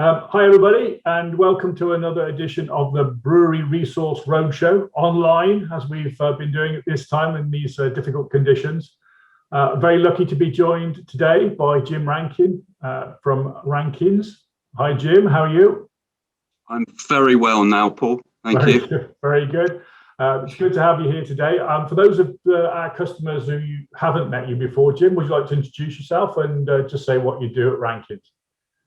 Hi, everybody, and welcome to another edition of the Brewery Resource Roadshow online, as we've been doing at this time in these difficult conditions. Very lucky to be joined today by Jim Rankin from Rankins. Hi, Jim. How are you? I'm very well now, Paul. Thank you. Good, very good. It's good to have you here today. For those of our customers who haven't met you before, Jim, would you like to introduce yourself and just say what you do at Rankins?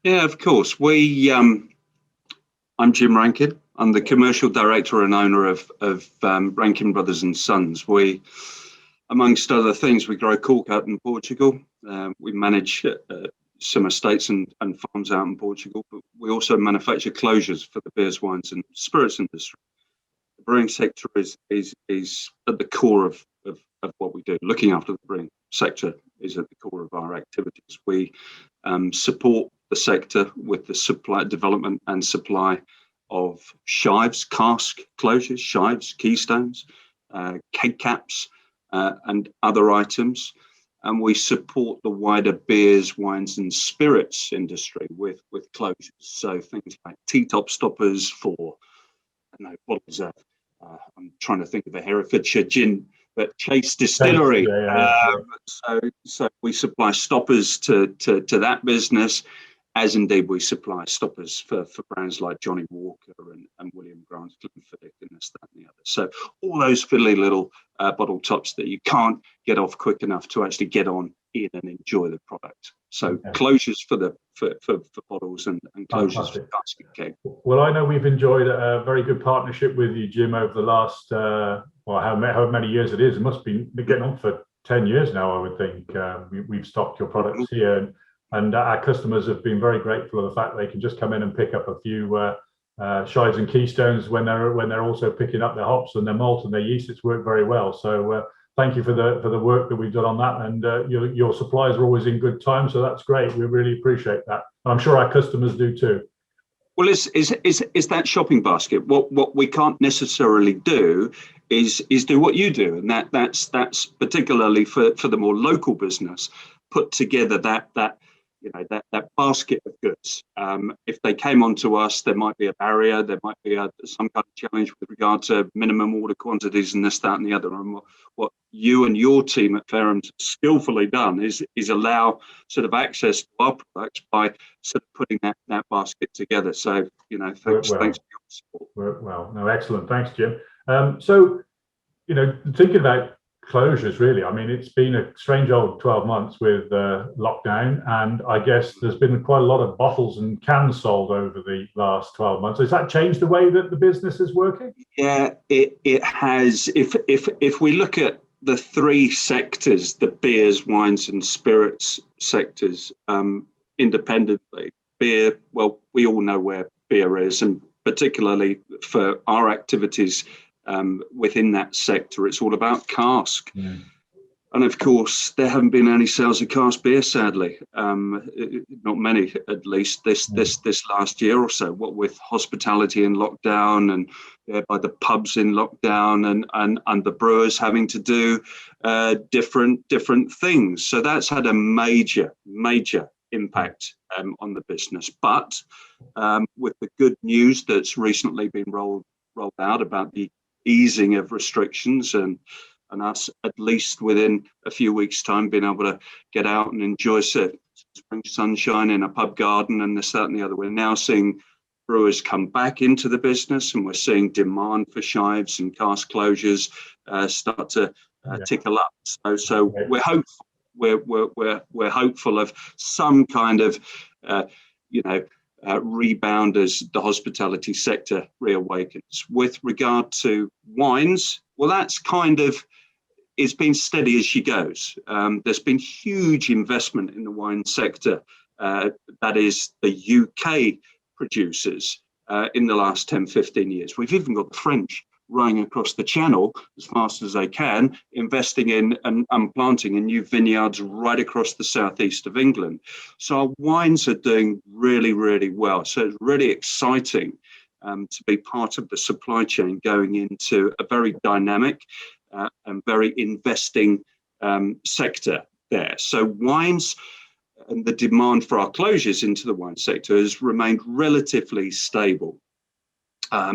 Yeah, of course. I'm Jim Rankin. I'm the commercial director and owner of Rankin Brothers and Sons. We, amongst other things, we grow cork out in Portugal. We manage some estates and farms out in Portugal, but we also manufacture closures for the beers, wines, and spirits industry. The brewing sector is at the core of what we do. Looking after the brewing sector is at the core of our activities. We support the sector with the supply, development and supply of shives, cask closures, shives, keystones, keg caps, and other items. And we support the wider beers, wines, and spirits industry with closures. So things like T-top stoppers for, I don't know, bottles of, I'm trying to think of a Herefordshire gin, but Chase Distillery. So we supply stoppers to that business, as indeed we supply stoppers for brands like Johnny Walker and William Grant's Glenfiddich and this, that, and the other. So all those fiddly little bottle tops that you can't get off quick enough to actually get on in and enjoy the product. So closures for bottles and closures for cask and keg. Well, I know we've enjoyed a very good partnership with you, Jim, over the last, how many years it is. It must be getting on for 10 years now, I would think. We've stocked your products here. And our customers have been very grateful of the fact they can just come in and pick up a few shives and keystones when they're also picking up their hops and their malt and their yeast. It's worked very well. So thank you for the work that we've done on that. And your suppliers are always in good time, so that's great. We really appreciate that. I'm sure our customers do too. Well, is that shopping basket? What we can't necessarily do is do what you do, and that's particularly for the more local business. Put together that basket of goods. If they came onto us, there might be a barrier, there might be some kind of challenge with regard to minimum order quantities and this, that, and the other. And what you and your team at Farehams have skillfully done is allow sort of access to our products by sort of putting that basket together. So, thanks for your support. Well, no, excellent. Thanks, Jim. So, thinking about closures, really, I mean, it's been a strange old 12 months with lockdown, and I guess there's been quite a lot of bottles and cans sold over the last 12 months. Has that changed the way that the business is working? Yeah, it has. If we look at the three sectors, the beers, wines, and spirits sectors, independently, beer, well, we all know where beer is, and particularly for our activities within that sector, it's all about cask. And of course, there haven't been any sales of cask beer, sadly. Not many, at least this last year or so. What with hospitality in lockdown and by the pubs in lockdown and the brewers having to do different things. So that's had a major impact on the business. But with the good news that's recently been rolled out about the easing of restrictions and us, at least within a few weeks' time, being able to get out and enjoy some spring sunshine in a pub garden and this, that, and the other. We're now seeing brewers come back into the business, and we're seeing demand for shives and cask closures start to tickle up. So we're hopeful. We're hopeful of some kind of rebound as the hospitality sector reawakens. With regard to wines, well, that's it's been steady as she goes. There's been huge investment in the wine sector, that is the UK producers, in the last 10, 15 years. We've even got the French rowing across the channel as fast as they can, investing in and planting in new vineyards right across the southeast of England. So our wines are doing really, really well. So it's really exciting to be part of the supply chain going into a very dynamic and very investing sector there. So wines, and the demand for our closures into the wine sector has remained relatively stable.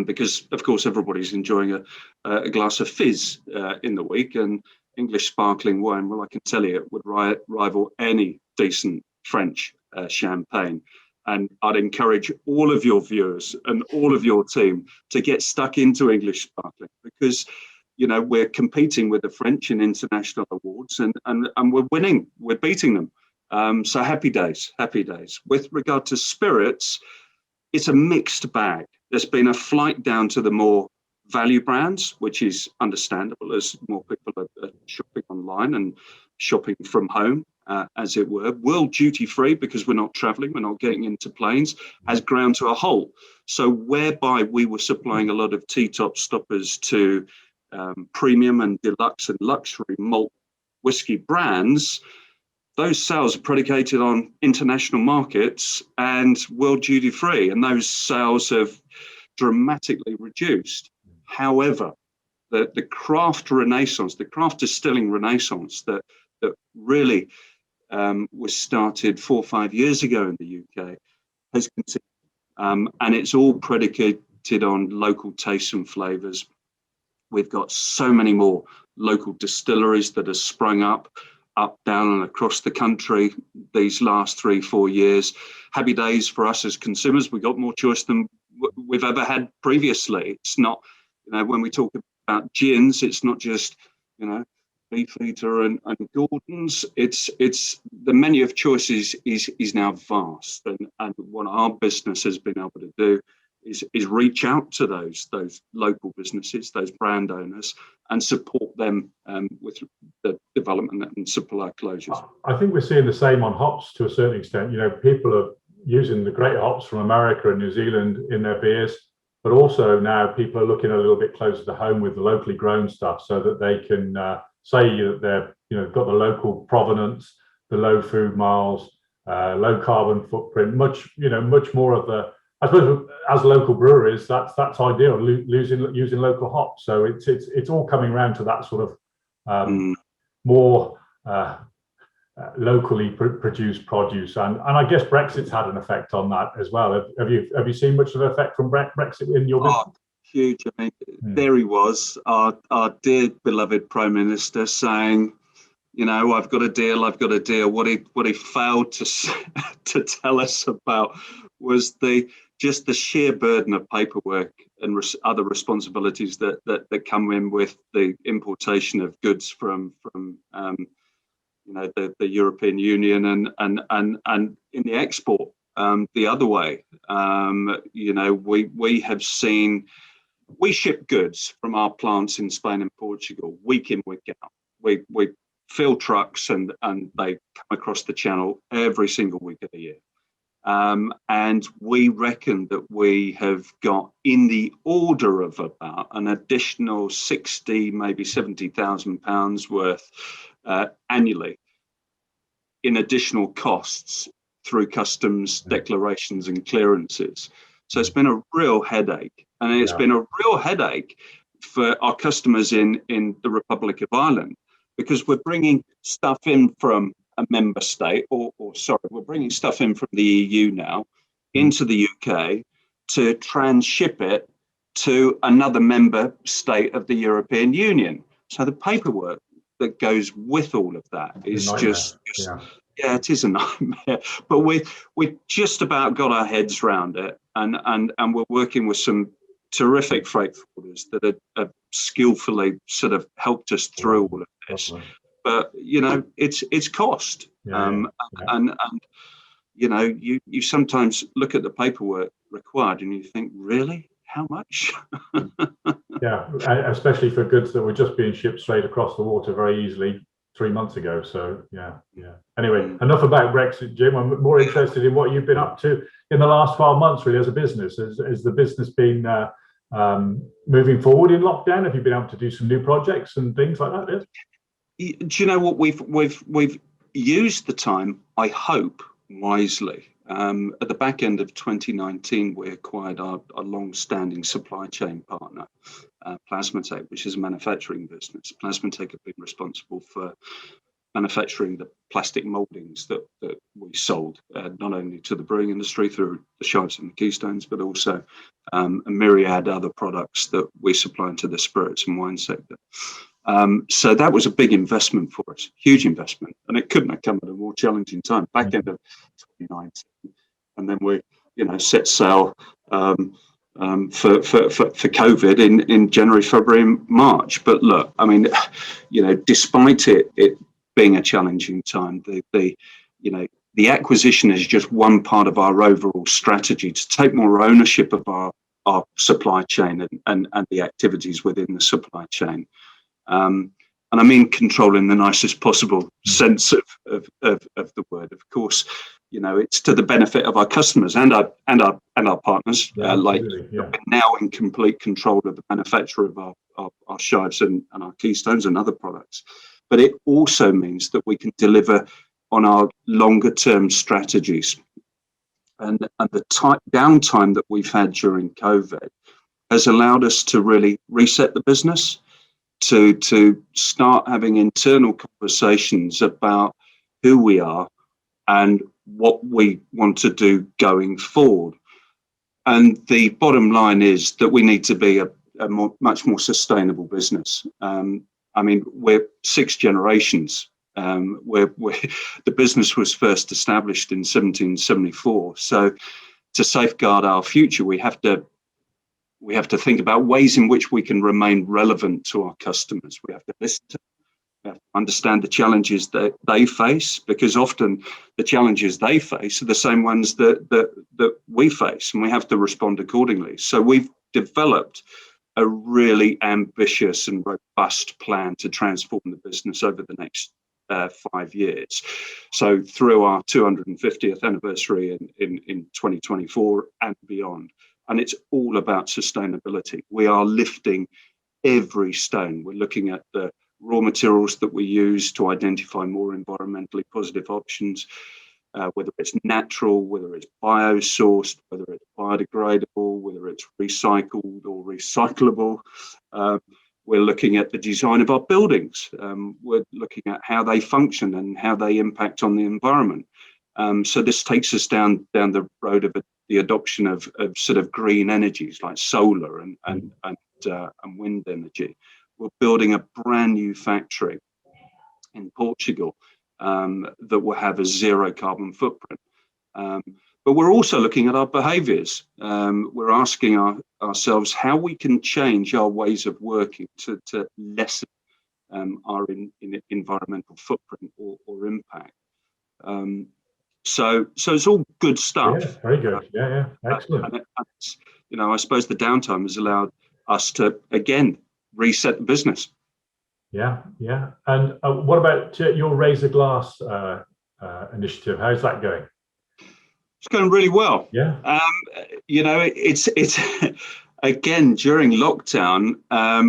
Because, of course, everybody's enjoying a glass of fizz in the week, and English sparkling wine, well, I can tell you, it would rival any decent French champagne. And I'd encourage all of your viewers and all of your team to get stuck into English sparkling, because, you know, we're competing with the French in international awards, and we're winning, we're beating them. So happy days, happy days. With regard to spirits, it's a mixed bag. There's been a flight down to the more value brands, which is understandable as more people are shopping online and shopping from home, as it were. World duty free, because we're not traveling, we're not getting into planes, has ground to a halt. So whereby we were supplying a lot of T-top stoppers to premium and deluxe and luxury malt whiskey brands, those sales are predicated on international markets and world duty free, and those sales have dramatically reduced. However, the craft renaissance, the craft distilling renaissance that really was started 4 or 5 years ago in the UK has continued, and it's all predicated on local tastes and flavours. We've got so many more local distilleries that have sprung up, down and across the country these last 3-4 years. Happy days for us as consumers. We've got more choice than we've ever had previously. It's not, you know, when we talk about gins, it's not just, you know, Beefeater and Gordon's. It's the menu of choices is now vast, and what our business has been able to do is reach out to those local businesses, those brand owners, and support them with the development and supply closures. I think we're seeing the same on hops to a certain extent. You know, people are using the great hops from America and New Zealand in their beers, but also now people are looking a little bit closer to home with the locally grown stuff, so that they can say that they're, you know, got the local provenance, the low food miles, low carbon footprint, much more of the, I suppose, as local breweries, that's ideal, using local hops. So it's all coming around to that sort of more locally produced produce, and I guess Brexit's had an effect on that as well. Have you seen much of an effect from Brexit in your business? Huge. I mean, there he was, our dear beloved Prime Minister, saying, you know, I've got a deal. What he failed to tell us about was the sheer burden of paperwork and other responsibilities that come in with the importation of goods from you know, the European Union, and in the export the other way. You know, we have seen, we ship goods from our plants in Spain and Portugal week in, week out. We fill trucks and they come across the channel every single week of the year. And we reckon that we have got in the order of about an additional 60, maybe £70,000 worth annually in additional costs through customs declarations and clearances. So it's been a real headache, and it's been a real headache for our customers in the Republic of Ireland, because we're bringing stuff in from a member state, we're bringing stuff in from the EU now into the UK to transship it to another member state of the European Union. So the paperwork that goes with all of that is it is a nightmare. But we just about got our heads around it, and we're working with some terrific freight forwarders that have skillfully sort of helped us through all of this. But you know, it's cost, and you know, you sometimes look at the paperwork required and you think, really, how much? Yeah, especially for goods that were just being shipped straight across the water very easily 3 months ago. So yeah. Anyway, enough about Brexit, Jim. I'm more interested in what you've been up to in the last 12 months, really, as a business. Has the business been moving forward in lockdown? Have you been able to do some new projects and things like that? Do you know what, we've used the time, I hope, wisely. At the back end of 2019, we acquired our long-standing supply chain partner, Plasmatech, which is a manufacturing business. Plasmatech have been responsible for manufacturing the plastic mouldings that we sold, not only to the brewing industry through the shives and the keystones, but also a myriad other products that we supply into the spirits and wine sector. So that was a big investment for us, huge investment, and it couldn't have come at a more challenging time, back end of 2019. And then we, set sail for COVID in January, February, and March. But look, I mean, despite it being a challenging time, the acquisition is just one part of our overall strategy to take more ownership of our supply chain and the activities within the supply chain. And I mean control in the nicest possible sense of the word. Of course, it's to the benefit of our customers and our partners. We're now in complete control of the manufacture of our shives and our keystones and other products. But it also means that we can deliver on our longer term strategies. And the downtime that we've had during COVID has allowed us to really reset the business, to start having internal conversations about who we are and what we want to do going forward. And the bottom line is that we need to be a much more sustainable business. I mean, we're 6 generations. The business was first established in 1774. So to safeguard our future, we have to think about ways in which we can remain relevant to our customers. We have to listen to them. We have to understand the challenges that they face, because often the challenges they face are the same ones that we face, and we have to respond accordingly. So we've developed a really ambitious and robust plan to transform the business over the next 5 years. So through our 250th anniversary in 2024 and beyond. And it's all about sustainability. We are lifting every stone. We're looking at the raw materials that we use to identify more environmentally positive options, whether it's natural, whether it's bio-sourced, whether it's biodegradable, whether it's recycled or recyclable. We're looking at the design of our buildings. We're looking at how they function and how they impact on the environment. So this takes us down the road of the adoption of sort of green energies like solar and wind energy. We're building a brand new factory in Portugal that will have a zero carbon footprint. But we're also looking at our behaviours. We're asking ourselves how we can change our ways of working to lessen our environmental footprint or impact. So it's all good stuff. Yeah, very good. Yeah, excellent. And I suppose the downtime has allowed us to again reset the business. Yeah. And what about your Razor Glass initiative? How's that going? It's going really well. Yeah. It's again during lockdown.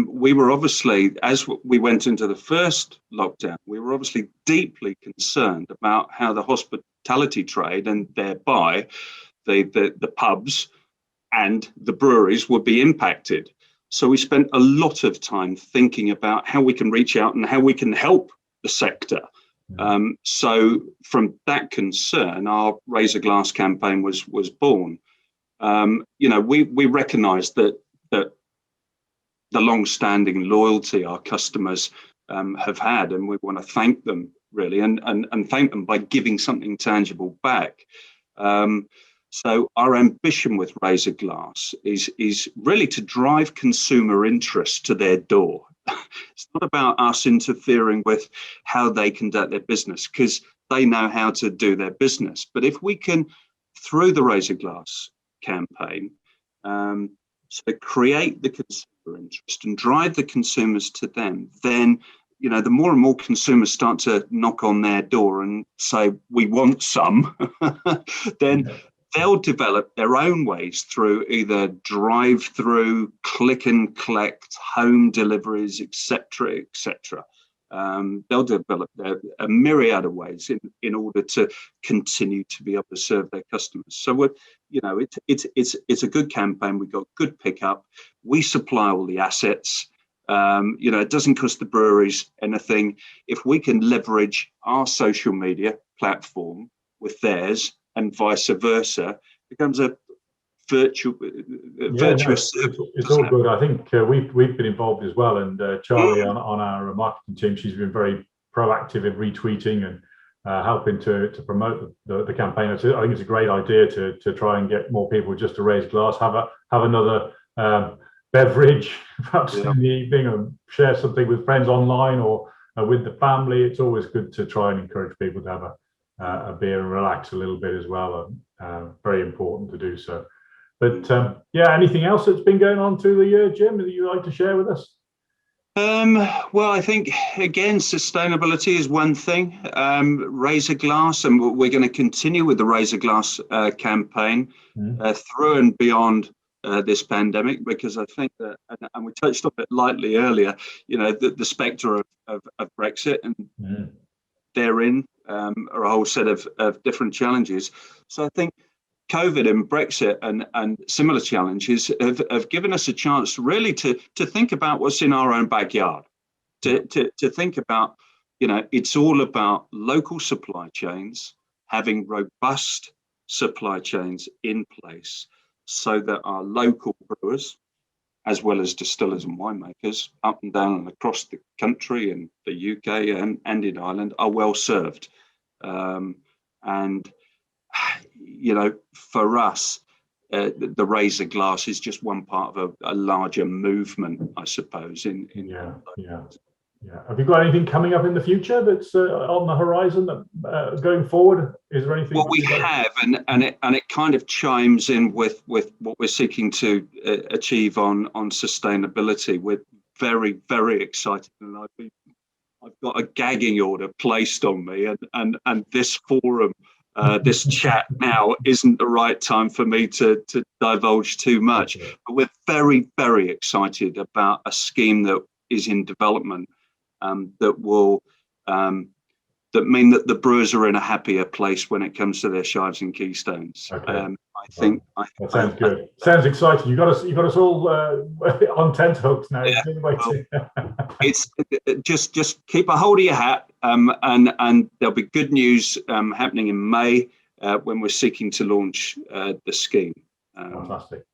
We were obviously, as we went into the first lockdown, we were obviously deeply concerned about how the hospitality trade and thereby the pubs and the breweries would be impacted. So we spent a lot of time thinking about how we can reach out and how we can help the sector. So from that concern, our Razor Glass campaign was born. We recognise that the long-standing loyalty our customers have had, and we want to thank them really, and thank them by giving something tangible back. So our ambition with Razor Glass is really to drive consumer interest to their door. It's not about us interfering with how they conduct their business, because they know how to do their business. But if we can, through the Razor Glass campaign, so create the consumer interest and drive the consumers to them, then the more and more consumers start to knock on their door and say, we want some, then they'll develop their own ways through either drive-through, click and collect, home deliveries, etc. They'll develop a myriad of ways in order to continue to be able to serve their customers. So it's a good campaign. We got good pickup. We supply all the assets. It doesn't cost the breweries anything. If we can leverage our social media platform with theirs and vice versa, it becomes a virtuous circle. It's all good. I think we've been involved as well, and Charlie on our marketing team, she's been very proactive in retweeting and helping to promote the campaign. I think it's a great idea to try and get more people just to raise glass, have another beverage perhaps in the evening, and share something with friends online or with the family. It's always good to try and encourage people to have a beer and relax a little bit as well. Very important to do so. But anything else that's been going on through the year, Jim, that you'd like to share with us? Well, I think, again, sustainability is one thing. Razor glass, and we're going to continue with the razor glass campaign through and beyond this pandemic, because I think that, and we touched on it lightly earlier, the spectre of Brexit, and therein are a whole set of different challenges. So I think COVID and Brexit and similar challenges have given us a chance really to think about what's in our own backyard, to think about, it's all about local supply chains, having robust supply chains in place so that our local brewers, as well as distillers and winemakers up and down and across the country and the UK and in Ireland, are well served. For us, the razor glass is just one part of a larger movement, I suppose. Have you got anything coming up in the future that's on the horizon that going forward? Is there anything? Well, we have, and it kind of chimes in with what we're seeking to achieve on sustainability. We're very, very excited, and I've got a gagging order placed on me, and this forum. This chat now isn't the right time for me to divulge too much, but we're very, very excited about a scheme that is in development that will mean that the brewers are in a happier place when it comes to their shives and keystones. That sounds good. Sounds exciting. You got us all on tenterhooks now. It's just keep a hold of your hat, and there'll be good news happening in May when we're seeking to launch the scheme. Fantastic.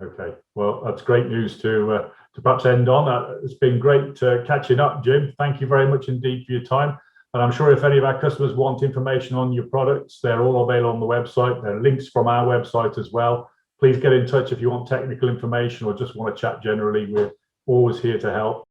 Okay, well, that's great news to perhaps end on. It's been great catching up, Jim. Thank you very much indeed for your time. And I'm sure if any of our customers want information on your products, they're all available on the website. There are links from our website as well. Please get in touch if you want technical information or just want to chat generally. We're always here to help.